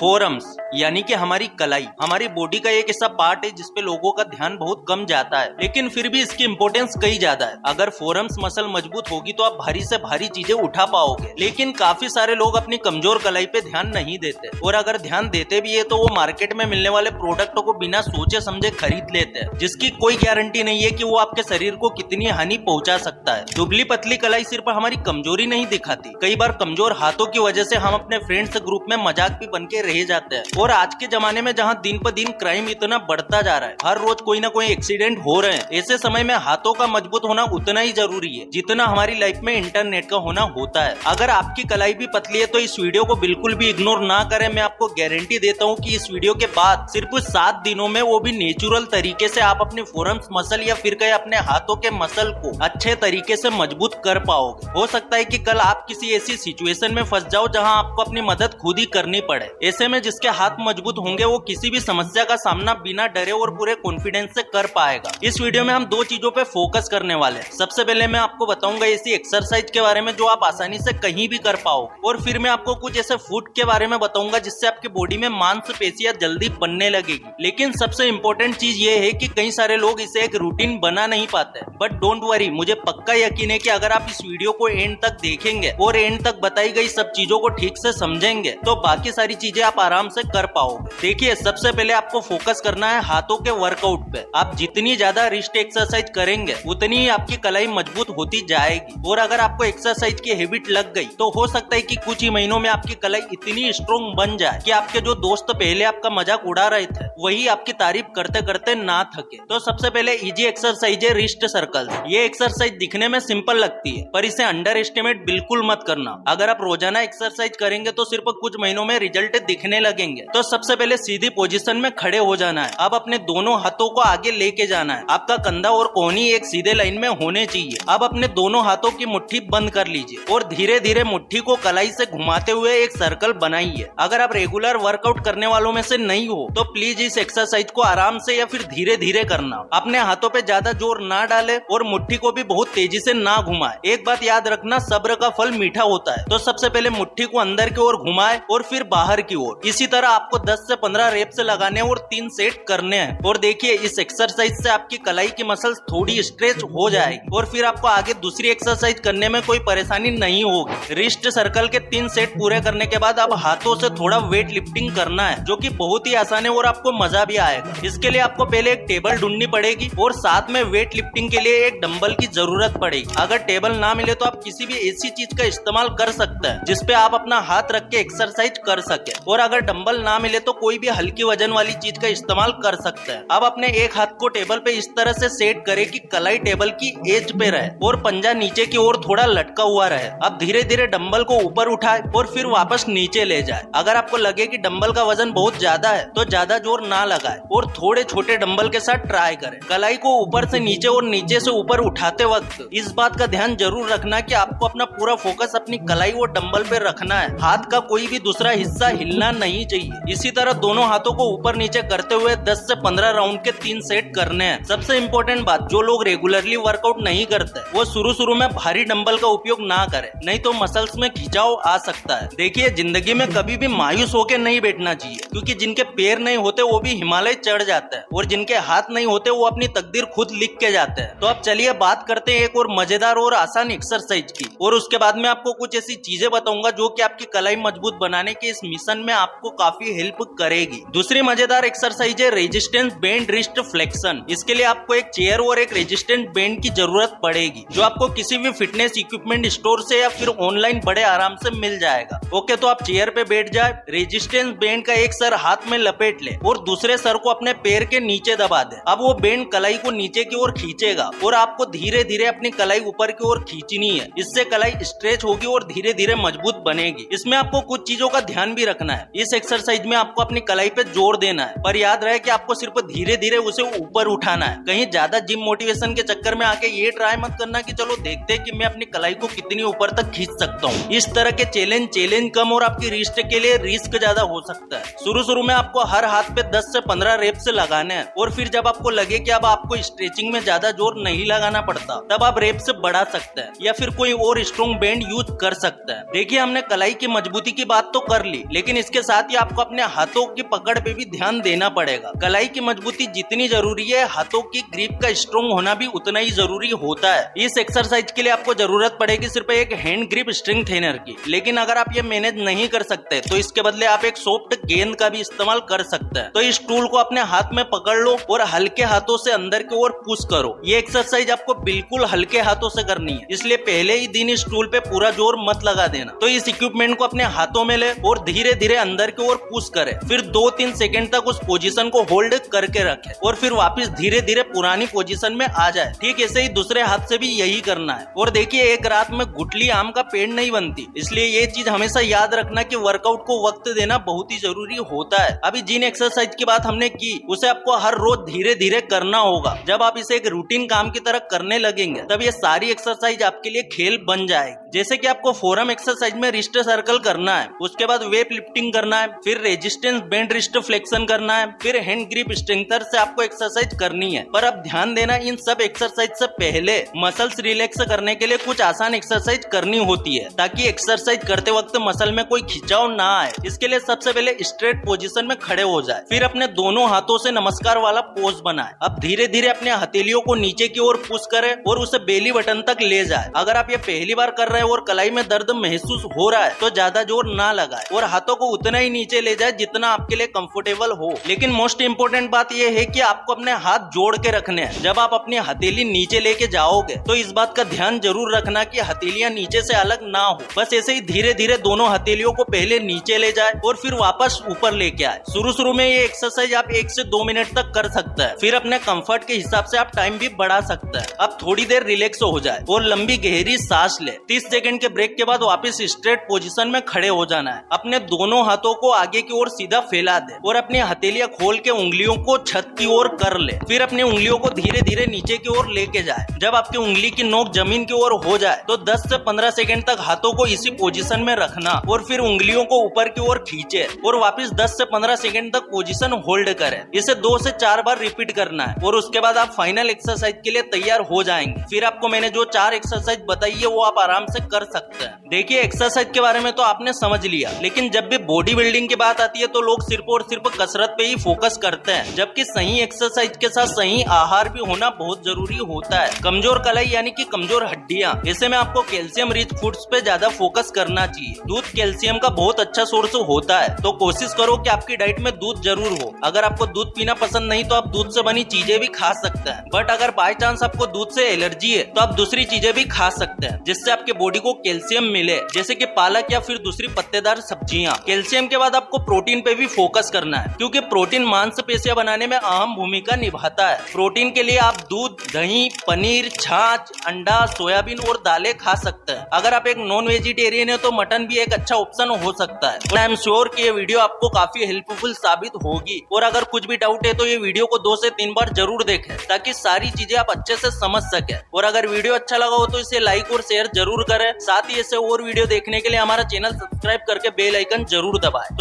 Forums यानी कि हमारी कलाई हमारी बॉडी का एक ऐसा पार्ट है जिसपे लोगों का ध्यान बहुत कम जाता है, लेकिन फिर भी इसकी इम्पोर्टेंस कई ज्यादा है। अगर फोरम्स मसल मजबूत होगी तो आप भारी से भारी चीजें उठा पाओगे, लेकिन काफी सारे लोग अपनी कमजोर कलाई पे ध्यान नहीं देते, और अगर ध्यान देते भी है तो वो मार्केट में मिलने वाले प्रोडक्टों को बिना सोचे समझे खरीद लेते हैं, जिसकी कोई गारंटी नहीं है कि वो आपके शरीर को कितनी हानि पहुंचा सकता है। दुबली पतली कलाई सिर्फ हमारी कमजोरी नहीं दिखाती, कई बार कमजोर हाथों की वजह से हम अपने फ्रेंड्स ग्रुप में मजाक भी बन के रह जाते हैं। और आज के जमाने में जहाँ दिन पर दिन क्राइम इतना बढ़ता जा रहा है, हर रोज कोई ना कोई एक्सीडेंट हो रहे हैं, ऐसे समय में हाथों का मजबूत होना उतना ही जरूरी है जितना हमारी लाइफ में इंटरनेट का होना होता है। अगर आपकी कलाई भी पतली है तो इस वीडियो को बिल्कुल भी इग्नोर ना करें। मैं आपको गारंटी देता हूँ कि इस वीडियो के बाद सिर्फ 7 दिनों में, वो भी नेचुरल तरीके से, आप अपने फोरम्स मसल या फिर कहीं अपने हाथों के मसल को अच्छे तरीके से मजबूत कर पाओगे। हो सकता है कि कल आप किसी ऐसी सिचुएशन में फंस जाओ जहां आपको अपनी मदद खुद ही करनी पड़े। ऐसे में जिसके हाथ मजबूत होंगे वो किसी भी समस्या का सामना बिना डरे और पूरे कॉन्फिडेंस से कर पाएगा। इस वीडियो में हम 2 चीजों पे फोकस करने वाले हैं। सबसे पहले मैं आपको बताऊंगा ऐसी एक्सरसाइज के बारे में जो आप आसानी से कहीं भी कर पाओ, और फिर मैं आपको कुछ ऐसे फूड के बारे में बताऊंगा जिससे आपकी बॉडी में मांसपेशियां जल्दी बनने लगेगी। लेकिन सबसे इम्पोर्टेंट चीज ये है कि कई सारे लोग इसे एक रूटीन बना नहीं पाते, बट डोंट वरी, मुझे पक्का यकीन है कि अगर आप इस वीडियो को एंड तक देखेंगे और एंड तक बताई गई सब चीजों को ठीक से समझेंगे तो बाकी सारी चीजें आप आराम से कर पाओगे। देखिए, सबसे पहले आपको फोकस करना है हाथों के वर्कआउट पे। आप जितनी ज्यादा रिस्ट एक्सरसाइज करेंगे उतनी ही आपकी कलाई मजबूत होती जाएगी, और अगर आपको एक्सरसाइज की हैबिट लग गई तो हो सकता है कि कुछ ही महीनों में आपकी कलाई इतनी स्ट्रॉन्ग बन जाए कि आपके जो दोस्त पहले आपका मजाक उड़ा रहे थे वही आपकी तारीफ करते करते ना थके। तो सबसे पहले इजी एक्सरसाइज है रिस्ट सर्कल। ये एक्सरसाइज दिखने में सिंपल लगती है, पर इसे अंडर एस्टिमेट बिल्कुल मत करना। अगर आप रोजाना एक्सरसाइज करेंगे तो सिर्फ कुछ महीनों में रिजल्ट दिखने लगेंगे। तो सबसे पहले सीधी पोजीशन में खड़े हो जाना है। अब अपने दोनों हाथों को आगे लेके जाना है। आपका कंधा और कोहनी एक सीधे लाइन में होने चाहिए। अब अपने दोनों हाथों की मुट्ठी बंद कर लीजिए और धीरे धीरे मुट्ठी को कलाई से घुमाते हुए एक सर्कल बनाइए। अगर आप रेगुलर वर्कआउट करने वालों में से नहीं हो तो प्लीज इस एक्सरसाइज को आराम से या फिर धीरे धीरे करना। अपने हाथों पे ज्यादा जोर ना डाले और मुट्ठी को भी बहुत तेजी से ना घुमाए। एक बात याद रखना, सब्र का फल मीठा होता है। तो सबसे पहले मुट्ठी को अंदर की ओर घुमाए और फिर बाहर की ओर। इसी तरह आपको 10 से 15 रेप्स लगाने और 3 सेट करने हैं। और देखिए, इस एक्सरसाइज से आपकी कलाई की मसल्स थोड़ी स्ट्रेच हो जाएगी और फिर आपको आगे दूसरी एक्सरसाइज करने में कोई परेशानी नहीं होगी। रिस्ट सर्कल के 3 सेट पूरे करने के बाद अब हाथों से थोड़ा वेट लिफ्टिंग करना है, जो कि बहुत ही आसान है और आपको मजा भी आएगा। इसके लिए आपको पहले एक टेबल ढूंढनी पड़ेगी और साथ में वेट लिफ्टिंग के लिए एक डंबल की जरूरत पड़ेगी। अगर टेबल ना मिले तो आप किसी भी ऐसी चीज का इस्तेमाल कर सकते हैं जिसपे आप अपना हाथ रख के एक्सरसाइज कर सके, और अगर डंबल ना मिले तो कोई भी हल्की वजन वाली चीज का इस्तेमाल कर सकते हैं। अब अपने एक हाथ को टेबल पे इस तरह से सेट करें कि कलाई टेबल की एज पे रहे और पंजा नीचे की ओर थोड़ा लटका हुआ रहे। अब धीरे धीरे डंबल को ऊपर उठाए और फिर वापस नीचे ले जाए। अगर आपको लगे कि डंबल का वजन बहुत ज्यादा है तो ज्यादा जोर ना लगाए और थोड़े छोटे डंबल के साथ ट्राई करें। कलाई को ऊपर से नीचे और नीचे से ऊपर उठाते वक्त इस बात का ध्यान जरूर रखना कि आपको अपना पूरा फोकस अपनी कलाई और डंबल पे रखना है। हाथ का कोई भी दूसरा हिस्सा हिलना नहीं चाहिए। इसी तरह दोनों हाथों को ऊपर नीचे करते हुए 10 से 15 राउंड के 3 सेट करने हैं। सबसे इम्पोर्टेंट बात, जो लोग रेगुलरली वर्कआउट नहीं करते वो शुरू में भारी डंबल का उपयोग ना करें, नहीं तो मसल्स में खिंचाव आ सकता है। देखिए, जिंदगी में कभी भी मायूस होकर नहीं बैठना चाहिए, क्योंकि जिनके पैर नहीं होते वो भी हिमालय चढ़ जाते हैं, और जिनके हाथ नहीं होते वो अपनी तकदीर खुद लिख के जाते हैं। तो अब चलिए बात करते हैं एक और मजेदार और आसान एक्सरसाइज की, और उसके बाद में आपको कुछ ऐसी चीजें बताऊंगा जो कि आपकी कलाई मजबूत बनाने के इस मिशन में आपको काफी हेल्प करेगी। दूसरी मजेदार एक्सरसाइज है रेजिस्टेंस बैंड रिस्ट फ्लेक्शन। इसके लिए आपको एक चेयर और एक रेजिस्टेंस बैंड की जरूरत पड़ेगी, जो आपको किसी भी फिटनेस इक्विपमेंट स्टोर से या फिर ऑनलाइन बड़े आराम से मिल जाएगा। ओके, तो आप चेयर पे बैठ जाए, रेजिस्टेंस बैंड का एक सर हाथ में लपेट ले और दूसरे सर को अपने पैर के नीचे दबा दे। अब वो बैंड कलाई को नीचे की ओर खींचेगा और आपको धीरे धीरे अपनी कलाई ऊपर की ओर खींचनी है। इससे कलाई स्ट्रेच होगी और धीरे धीरे मजबूत बनेगी। इसमें आपको कुछ चीजों का ध्यान भी रखना है। इस एक्सरसाइज में आपको अपनी कलाई पे जोर देना है, पर याद रहे कि आपको सिर्फ धीरे धीरे उसे ऊपर उठाना है। कहीं ज्यादा जिम मोटिवेशन के चक्कर में आके ये ट्राई मत करना कि चलो देखते हैं कि मैं अपनी कलाई को कितनी ऊपर तक खींच सकता हूँ। इस तरह के चैलेंज कम और आपकी रिस्ट के लिए रिस्क ज्यादा हो सकता है। शुरू में आपको हर हाथ पे 10 से 15 रेप्स लगाने हैं, और फिर जब आपको लगे कि अब आपको स्ट्रेचिंग में ज्यादा जोर नहीं लगाना पड़ता तब आप रेप्स बढ़ा सकते हैं या फिर कोई और स्ट्रॉन्ग बैंड यूज कर सकते हैं। देखिए, हमने कलाई की मजबूती की बात तो कर ली, लेकिन इसके इसके साथ ही आपको अपने हाथों की पकड़ पे भी ध्यान देना पड़ेगा। कलाई की मजबूती जितनी जरूरी है, हाथों की ग्रिप का स्ट्रॉन्ग होना भी उतना ही जरूरी होता है। इस एक्सरसाइज के लिए आपको जरूरत पड़ेगी सिर्फ एक हैंड ग्रिप स्ट्रेंथ ट्रेनर की, लेकिन अगर आप ये मैनेज नहीं कर सकते तो इसके बदले आप एक सॉफ्ट गेंद का भी इस्तेमाल कर सकते हैं। तो इस टूल को अपने हाथ में पकड़ लो और हल्के हाथों से अंदर की ओर पुश करो। ये एक्सरसाइज आपको बिल्कुल हल्के हाथों से करनी है, इसलिए पहले ही दिन इस टूल पे पूरा जोर मत लगा देना। तो इस इक्विपमेंट को अपने हाथों में ले और धीरे धीरे अंदर की ओर पुश करे, फिर 2-3 सेकंड तक उस पोजीशन को होल्ड करके रखे और फिर वापस धीरे धीरे पुरानी पोजीशन में आ जाए। ठीक ऐसे ही दूसरे हाथ से भी यही करना है। और देखिए, एक रात में गुठली आम का पेड़ नहीं बनती, इसलिए ये चीज हमेशा याद रखना कि वर्कआउट को वक्त देना बहुत ही जरूरी होता है। अभी जिन एक्सरसाइज की बात हमने की उसे आपको हर रोज धीरे धीरे करना होगा। जब आप इसे एक रूटीन काम की तरह करने लगेंगे तब ये सारी एक्सरसाइज आपके लिए खेल बन जाएगी। जैसे कि आपको फोरम एक्सरसाइज में रिस्ट सर्कल करना है, उसके बाद वेट लिफ्टिंग करना है, फिर रेजिस्टेंस बेंड रिस्ट फ्लेक्शन करना है, फिर हैंड ग्रिप स्ट्रेंथर से आपको एक्सरसाइज करनी है। पर अब ध्यान देना, इन सब एक्सरसाइज से पहले मसल्स रिलैक्स करने के लिए कुछ आसान एक्सरसाइज करनी होती है ताकि एक्सरसाइज करते वक्त मसल में कोई खिंचाव ना आए। इसके लिए सबसे पहले स्ट्रेट पोजीशन में खड़े हो जाए, फिर अपने दोनों हाथों से नमस्कार वाला पोज बनाए। अब धीरे धीरे अपने हथेलियों को नीचे की ओर पुश करें और उसे बेली बटन तक ले जाए। अगर आप ये पहली बार कर रहे हैं और कलाई में दर्द महसूस हो रहा है तो ज्यादा जोर ना लगाए और हाथों को उतना ही नीचे ले जाए जितना आपके लिए कंफर्टेबल हो। लेकिन मोस्ट इंपोर्टेंट बात यह है कि आपको अपने हाथ जोड़ के रखने हैं। जब आप अपनी हथेली नीचे लेके जाओगे तो इस बात का ध्यान जरूर रखना कि हथेलियां नीचे से अलग ना हो। बस ऐसे ही धीरे धीरे दोनों हथेलियों को पहले नीचे ले जाए और फिर वापस ऊपर लेके आए। शुरू में ये एक्सरसाइज आप 1 से 2 मिनट तक कर सकते हैं, फिर अपने कंफर्ट के हिसाब से आप टाइम भी बढ़ा सकते हैं। अब थोड़ी देर रिलैक्स हो जाए और लंबी गहरी सांस ले। 30 सेकंड के ब्रेक के बाद वापस स्ट्रेट पोजीशन में खड़े हो जाना है। अपने दोनों हाथों को आगे की ओर सीधा फैला दे और अपनी हथेलियां खोल के उंगलियों को छत की ओर कर ले। फिर अपनी उंगलियों को धीरे धीरे नीचे की ओर लेके जाए। जब आपकी उंगली की नोक जमीन की ओर हो जाए तो 10 से 15 सेकंड तक हाथों को इसी पोजीशन में रखना और फिर उंगलियों को ऊपर की ओर खींचे और वापस 10 से 15 सेकंड तक पोजीशन होल्ड करें। इसे 2 से 4 बार रिपीट करना है और उसके बाद आप फाइनल एक्सरसाइज के लिए तैयार हो जाएंगे। फिर आपको मैंने जो 4 एक्सरसाइज बताई है वो आप आराम से कर सकते हैं। देखिए, एक्सरसाइज के बारे में तो आपने समझ लिया, लेकिन जब भी बॉडी बिल्डिंग की बात आती है तो लोग सिर्फ और सिर्फ कसरत पे ही फोकस करते हैं, जबकि सही एक्सरसाइज के साथ सही आहार भी होना बहुत जरूरी होता है। कमजोर कलाई यानी कि कमजोर हड्डियां, ऐसे में आपको कैल्शियम रिच फूड्स पे ज्यादा फोकस करना चाहिए। दूध कैल्शियम का बहुत अच्छा सोर्स होता है, तो कोशिश करो कि आपकी डाइट में दूध जरूर हो। अगर आपको दूध पीना पसंद नहीं तो आप दूध से बनी चीजें भी खा सकते हैं, बट अगर बाय चांस आपको दूध से एलर्जी है तो आप दूसरी चीजें भी खा सकते हैं जिससे आपके बॉडी को कैल्शियम मिले, जैसे कि पालक या फिर दूसरी पत्तेदार सब्जियां। कैल्शियम के बाद आपको प्रोटीन पे भी फोकस करना है, क्योंकि प्रोटीन मांसपेशियां बनाने में अहम भूमिका निभाता है। प्रोटीन के लिए आप दूध, दही, पनीर, छाछ, अंडा, सोयाबीन और दालें खा सकते हैं। अगर आप एक नॉन वेजिटेरियन है तो मटन भी एक अच्छा ऑप्शन हो सकता है। आई एम श्योर कि ये वीडियो आपको काफी हेल्पफुल साबित होगी, और अगर कुछ भी डाउट है तो ये वीडियो को 2 से 3 बार जरूर देखें ताकि सारी चीजें आप अच्छे से समझ सके। और अगर वीडियो अच्छा लगा हो तो इसे लाइक और शेयर जरूर करें। साथ ही ऐसे और वीडियो देखने के लिए हमारा चैनल सब्सक्राइब करके बेल आइकन जरूर दबाएं।